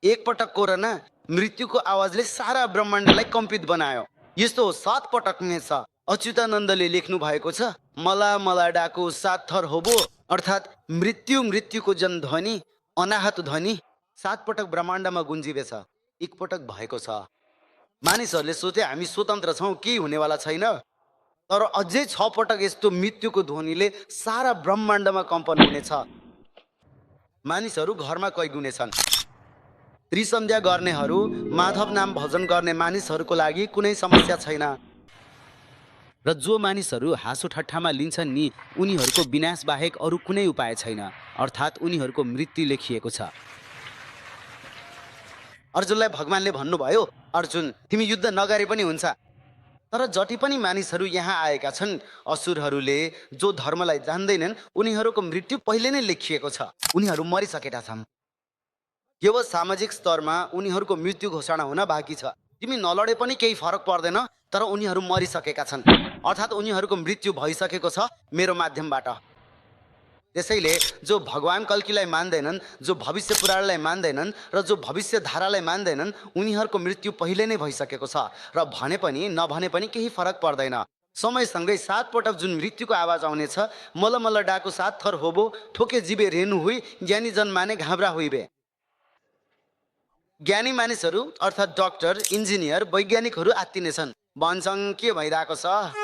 एकपटक कोरोना मृत्युको आवाजले सारा ब्रह्माण्डलाई कम्पित बनायो। यस्तो 7 पटक नै छ। अच्युतानन्दले लेख्नु भएको छ, मला मला डाको 7 थर होबो, अर्थात् मृत्यु मृत्युको जन ध्वनि, अनाहत ध्वनि 7 पटक ब्रह्माण्डमा गुन्जिँदैछ। एकपटक भएको छ। मानिसहरूले सोचे हामी स्वतन्त्र छौँ, केही हुनेवाला छैन। तर अझै 6 पटक यस्तो मृत्युको ध्वनिले सारा ब्रह्माण्डमा कम्पन हुनेछ। मानिसहरू घरमा कैगुनेछन्। त्रिसन्ध्या गर्नेहरू, माधव नाम भजन गर्ने मानिसहरूको लागि कुनै समस्या छैन। र जो मानिसहरू हाँसो ठट्ठामा लिन्छन् नि, उनीहरूको विनाश बाहेक अरू कुनै उपाय छैन, अर्थात् उनीहरूको मृत्यु लेखिएको छ। अर्जुनलाई भगवानले भन्नुभयो, अर्जुन तिमी युद्ध नगरे पनि हुन्छ। तर जति पनि मानिसहरू यहाँ आएका छन्, असुरहरूले जो धर्मलाई जान्दैनन्, उनीहरूको मृत्यु पहिले नै लेखिएको छ। उनीहरू मरिसकेका छन्। केवल सामाजिक स्तरमा उनीहरूको मृत्यु घोषणा हुन बाँकी छ। तिमी नलडे पनि केही फरक पर्दैन, तर उनीहरू मरिसकेका छन्, अर्थात् उनीहरूको मृत्यु भइसकेको छ मेरो माध्यमबाट। त्यसैले जो भगवान कल्कीलाई मान्दैनन्, जो भविष्य पुराणलाई मान्दैनन् र जो भविष्य धारालाई मान्दैनन्, उनीहरूको मृत्यु पहिले नै भइसकेको छ। र भने पनि नभने पनि केही फरक पर्दैन। समयसँगै 7 पटक जुन मृत्युको आवाज आउनेछ, मल मल डाको 7 थर होबो, ठोके जीवे रेणु हुई, ज्ञानी जन माने घाब्रा हुइबे। ज्ञानी मानिसहरू अर्थात् डाक्टर, इन्जिनियर, वैज्ञानिकहरू आत्तिनेछन्। भन्छन् के भइरहेको छ?